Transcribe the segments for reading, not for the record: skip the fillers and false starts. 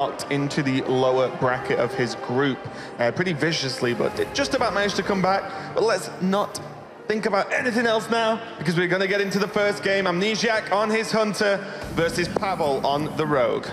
knocked into the lower bracket of his group pretty viciously, but it just about managed to come back. But let's not think about anything else now, because we're going to get into the first game. Amnesiac on his Hunter versus Pavel on the Rogue.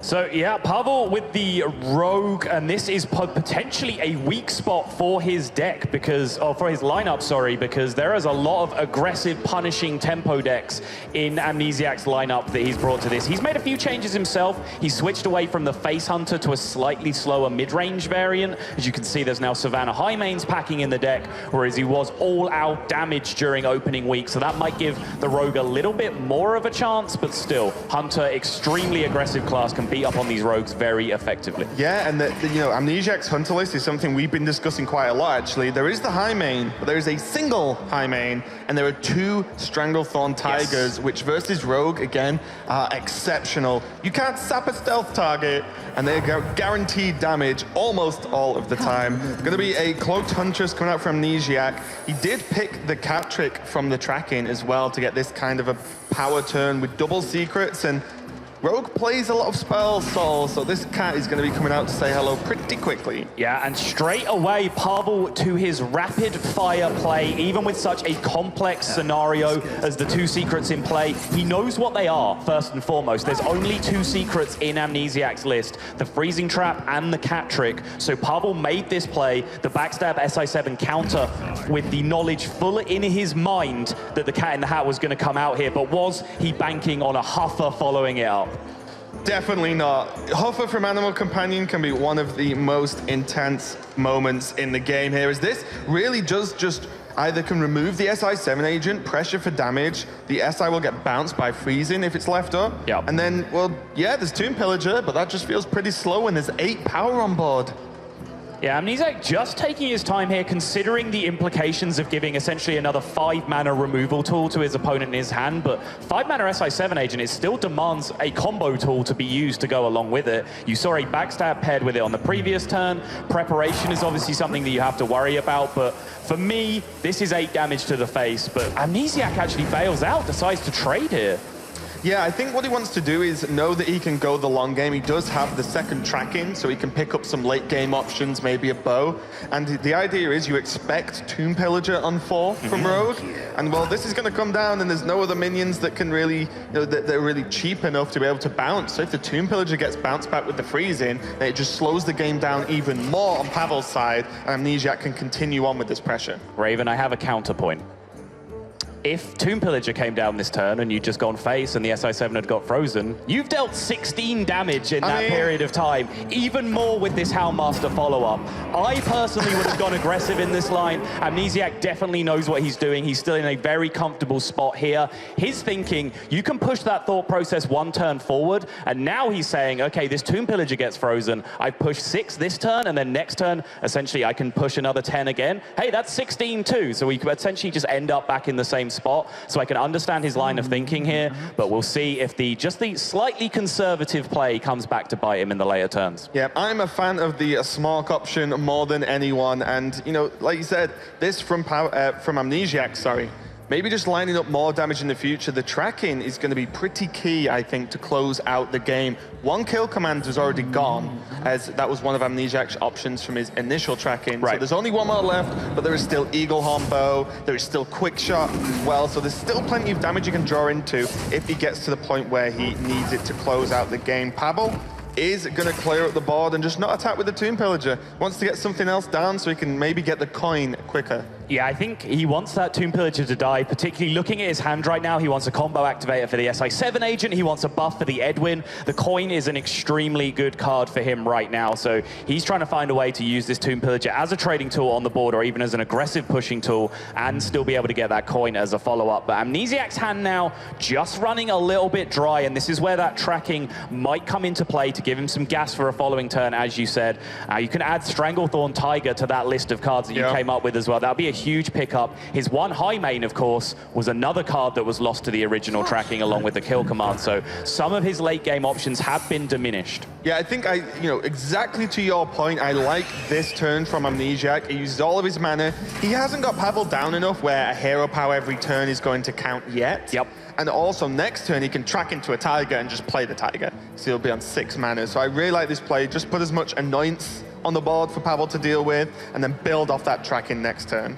So yeah, Pavel with the Rogue, and this is potentially a weak spot for his deck, because, or for his lineup, sorry, because there is a lot of aggressive, punishing tempo decks in Amnesiac's lineup that he's brought to this. He's made a few changes himself. He switched away from the Face Hunter to a slightly slower mid-range variant. As you can see, there's now Savannah High Mains packing in the deck, whereas he was all-out damage during opening week, so that might give the Rogue a little bit more of a chance, but still, Hunter, extremely aggressive class, can beat up on these Rogues very effectively. Yeah, and you know, Amnesiac's Hunter list is something we've been discussing quite a lot, actually. There is the High Main, but there is a single High Main, and there are two Stranglethorn Tigers, yes, which versus Rogue, again, are exceptional. You can't sap a stealth target, and they are guaranteed damage almost all of the time. Going to be a Cloaked Huntress coming out from Amnesiac. He did pick the cat trick from the tracking as well to get this kind of a power turn with double secrets, and Rogue plays a lot of spell souls, so this cat is going to be coming out to say hello pretty quickly. Yeah, and straight away, Pavel to his rapid fire play, even with such a complex scenario as the two secrets in play. He knows what they are, first and foremost. There's only two secrets in Amnesiac's list, the Freezing Trap and the cat trick. So Pavel made this play, the backstab SI7 counter, with the knowledge full in his mind that the cat in the hat was going to come out here, but was he banking on a Huffer following it up? Definitely not. Huffer from Animal Companion can be one of the most intense moments in the game here, as this really does just either can remove the SI7 agent, pressure for damage, the SI will get bounced by freezing if it's left up, yep, and then, well, yeah, there's Tomb Pillager, but that just feels pretty slow when there's 8 power on board. Yeah, Amnesiac just taking his time here, considering the implications of giving essentially another 5-mana removal tool to his opponent in his hand, but 5-mana SI7 agent, it still demands a combo tool to be used to go along with it. You saw a backstab paired with it on the previous turn. Preparation is obviously something that you have to worry about, but for me, this is 8 damage to the face, but Amnesiac actually bails out, decides to trade here. Yeah, I think what he wants to do is know that he can go the long game. He does have the second tracking, so he can pick up some late game options, maybe a bow. And the idea is you expect Tomb Pillager on 4 from Rogue. And well, this is going to come down, and there's no other minions that can really, you know, that they're really cheap enough to be able to bounce. So if the Tomb Pillager gets bounced back with the freezing, then it just slows the game down even more on Pavel's side, and Amnesiac can continue on with this pressure. Raven, I have a counterpoint. If Tomb Pillager came down this turn and you'd just gone face and the SI7 had got frozen, you've dealt 16 damage in that period of time, even more with this Houndmaster follow-up. I personally would have gone aggressive in this line. Amnesiac definitely knows what he's doing. He's still in a very comfortable spot here. His thinking, you can push that thought process 1 turn forward, and now he's saying, okay, this Tomb Pillager gets frozen. I push 6 this turn, and then next turn, essentially, I can push another 10 again. Hey, that's 16 too, so we could essentially just end up back in the same spot. So I can understand his line of thinking here, but we'll see if just the slightly conservative play comes back to bite him in the later turns. Yeah, I'm a fan of the Smark option more than anyone, and you know, like you said, this from Amnesiac, sorry. Maybe just lining up more damage in the future. The tracking is going to be pretty key, I think, to close out the game. 1 kill command was already gone, as that was one of Amnesiac's options from his initial tracking. Right. So there's only 1 more left, but there is still Eaglehorn Bow, there is still Quick Shot as well, so there's still plenty of damage you can draw into if he gets to the point where he needs it to close out the game. Pavel is going to clear up the board and just not attack with the Tomb Pillager. Wants to get something else down so he can maybe get the coin quicker. Yeah, I think he wants that Tomb Pillager to die, particularly looking at his hand right now. He wants a combo activator for the SI7 agent. He wants a buff for the Edwin. The coin is an extremely good card for him right now, so he's trying to find a way to use this Tomb Pillager as a trading tool on the board, or even as an aggressive pushing tool, and still be able to get that coin as a follow-up. But Amnesiac's hand now just running a little bit dry, and this is where that tracking might come into play to give him some gas for a following turn, as you said. You can add Stranglethorn Tiger to that list of cards that you came up with as well. That'll be a huge pickup. His one high main, of course, was another card that was lost to the original tracking along with the kill command. So some of his late game options have been diminished. Yeah, I think exactly to your point, I like this turn from Amnesiac. He uses all of his mana. He hasn't got Pavel down enough where a hero power every turn is going to count yet. Yep. And also next turn, he can track into a Tiger and just play the Tiger. So he'll be on 6 mana. So I really like this play. Just put as much annoyance on the board for Pavel to deal with, and then build off that tracking next turn.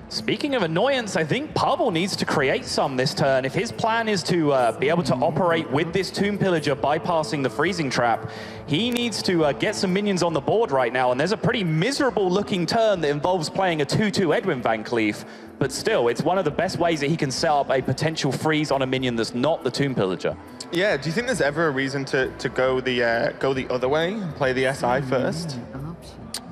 Speaking of annoyance, I think Pavel needs to create some this turn. If his plan is to be able to operate with this Tomb Pillager bypassing the freezing trap, he needs to get some minions on the board right now, and there's a pretty miserable looking turn that involves playing a 2/2 Edwin Van Cleef, but still, it's one of the best ways that he can set up a potential freeze on a minion that's not the Tomb Pillager. Yeah, do you think there's ever a reason to go the other way and play the SI first?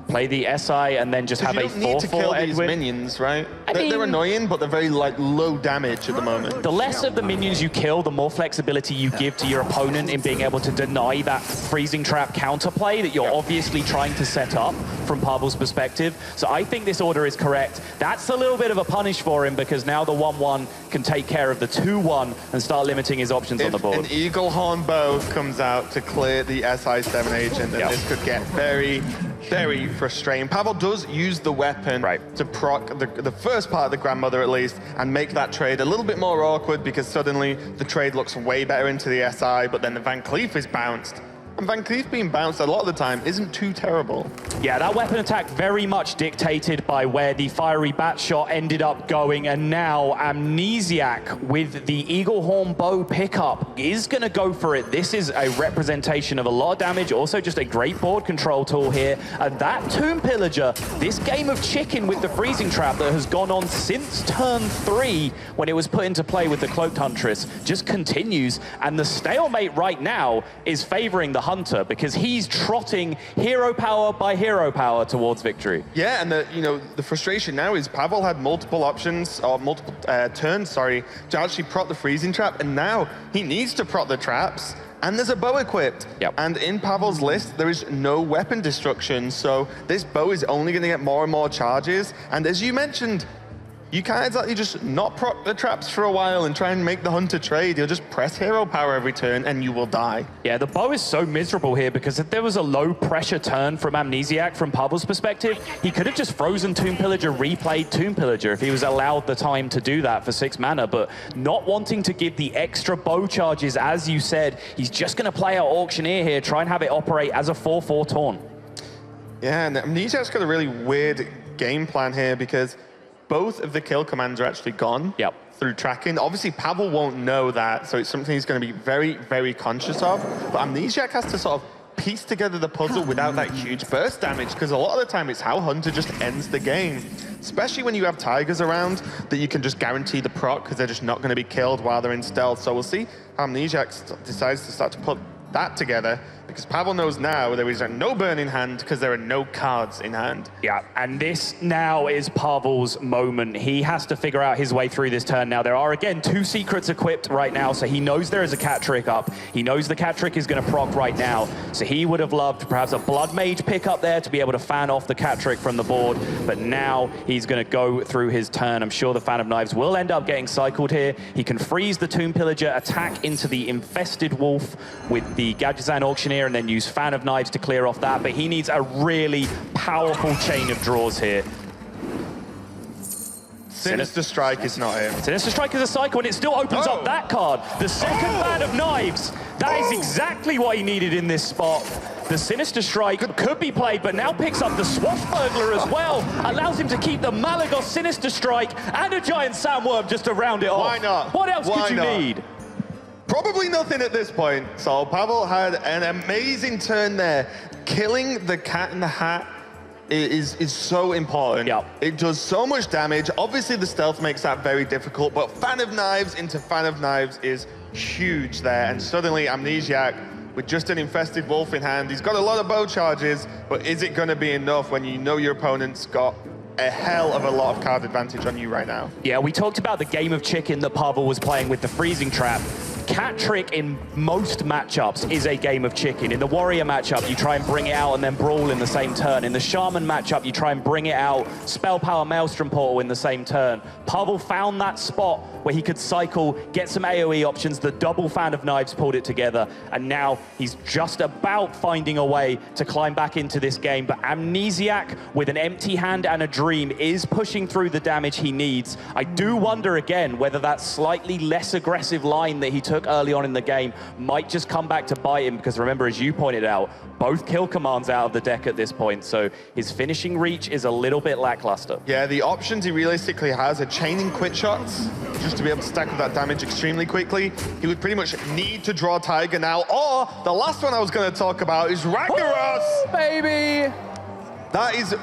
Play the SI and then just have a 4/4 Edwin. You don't need to kill these minions, right? They're annoying, but they're very low damage at the moment. The less of the minions you kill, the more flexibility you give to your opponent in being able to deny that freezing trap counterplay that you're obviously trying to set up from Pavel's perspective. So I think this order is correct. That's a little bit of a punish for him because now the 1/1 can take care of the 2/1 and start limiting his options on the board. An Eagle Horn bow comes out to clear the SI7 agent, and this could get very, very frustrating. Pavel does use the weapon to proc the first part of the Grandmother at least, and make that trade a little bit more awkward because suddenly the trade looks way better into the SI, but then the Van Cleef is bounced. And Van Cleef being bounced a lot of the time isn't too terrible. Yeah, that weapon attack very much dictated by where the fiery bat shot ended up going, and now Amnesiac with the Eagle Horn bow pickup is going to go for it. This is a representation of a lot of damage, also just a great board control tool here. And that Tomb Pillager, this game of chicken with the freezing trap that has gone on since turn 3 when it was put into play with the Cloaked Huntress, just continues, and the stalemate right now is favoring the Hunter because he's trotting hero power by hero power towards victory. Yeah, and the frustration now is Pavel had multiple options, or multiple turns, sorry, to actually proc the freezing trap, and now he needs to proc the traps, and there's a bow equipped. Yep. And in Pavel's list, there is no weapon destruction, so this bow is only going to get more and more charges, and as you mentioned, you can't exactly just not proc the traps for a while and try and make the Hunter trade. You'll just press hero power every turn and you will die. Yeah, the bow is so miserable here because if there was a low pressure turn from Amnesiac from Pavel's perspective, he could have just frozen Tomb Pillager, replayed Tomb Pillager if he was allowed the time to do that for 6 mana, but not wanting to give the extra bow charges, as you said, he's just going to play out Auctioneer here, try and have it operate as a 4/4 taunt. Yeah, and Amnesiac's got a really weird game plan here because both of the kill commands are actually gone through tracking. Obviously, Pavel won't know that, so it's something he's going to be very, very conscious of. But Amnesiac has to sort of piece together the puzzle without that huge burst damage, because a lot of the time it's how Hunter just ends the game. Especially when you have Tigers around that you can just guarantee the proc because they're just not going to be killed while they're in stealth. So we'll see how Amnesiac decides to start to put that together, because Pavel knows now there is no burn in hand because there are no cards in hand. Yeah, and this now is Pavel's moment. He has to figure out his way through this turn now. There are, again, 2 secrets equipped right now, so he knows there is a cat trick up. He knows the cat trick is going to proc right now, so he would have loved perhaps a Blood Mage pick up there to be able to fan off the cat trick from the board, but now he's going to go through his turn. I'm sure the Fan of Knives will end up getting cycled here. He can freeze the Tomb Pillager, attack into the Infested Wolf with the Gadgetzan Auctioneer, and then use Fan of Knives to clear off that, but he needs a really powerful chain of draws here. Sinister Strike is not here. Sinister Strike is a cycle, and it still opens up that card. The second Fan of Knives. That is exactly what he needed in this spot. The Sinister Strike could be played, but now picks up the Swashbuckler as well. Allows him to keep the Malygos Sinister Strike and a Giant Sandworm just to round it off. Why not? What else could you need? Probably nothing at this point. So Pavel had an amazing turn there. Killing the Cat in the Hat is so important. Yep. It does so much damage. Obviously the stealth makes that very difficult, but Fan of Knives into Fan of Knives is huge there. And suddenly Amnesiac, with just an Infested Wolf in hand, he's got a lot of bow charges, but is it going to be enough when you know your opponent's got a hell of a lot of card advantage on you right now? Yeah, we talked about the game of chicken that Pavel was playing with the freezing trap. cat trick in most matchups is a game of chicken. In the warrior matchup, you try and bring it out and then brawl in the same turn. In the shaman matchup, you try and bring it out, spell power maelstrom portal in the same turn. Pavel found that spot where he could cycle, get some AoE options. The double fan of knives pulled it together, and now he's just about finding a way to climb back into this game. But Amnesiac, with an empty hand and a dream, is pushing through the damage he needs. I do wonder again whether that slightly less aggressive line that he took early on in the game might just come back to bite him, because remember, as you pointed out, both kill commands out of the deck at this point, so his finishing reach is a little bit lackluster. Yeah, the options he realistically has are chaining quit shots, just to be able to stack up that damage extremely quickly. He would pretty much need to draw Tiger now, or the last one I was going to talk about is Ragnaros! Ooh, baby! That is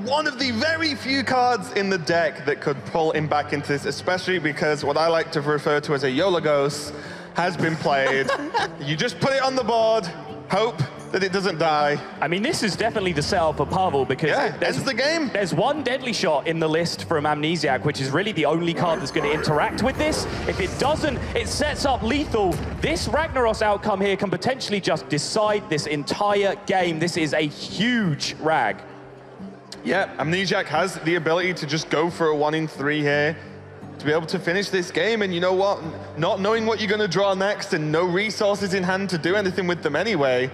one of the very few cards in the deck that could pull him back into this, especially because what I like to refer to as a Malygos has been played. You just put it on the board, hope that it doesn't die. I mean, this is definitely the setup for Pavel, because ends the game. There's one deadly shot in the list from Amnesiac, which is really the only card that's going to interact with this. If it doesn't, it sets up lethal. This Ragnaros outcome here can potentially just decide this entire game. This is a huge rag. Yeah, Amnesiac has the ability to just go for a 1 in 3 here, to be able to finish this game. And you know what? Not knowing what you're going to draw next and no resources in hand to do anything with them anyway,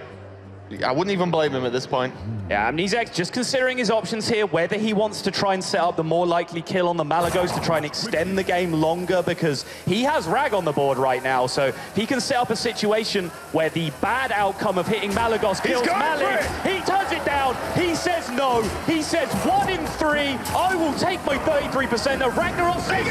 I wouldn't even blame him at this point. Yeah, Amnesiac just considering his options here, whether he wants to try and set up the more likely kill on the Malygos to try and extend the game longer, because he has Rag on the board right now, so he can set up a situation where the bad outcome of hitting Malygos kills Malig. He turns it down, he says no, he says 1 in 3, I will take my 33%, Ragnaros says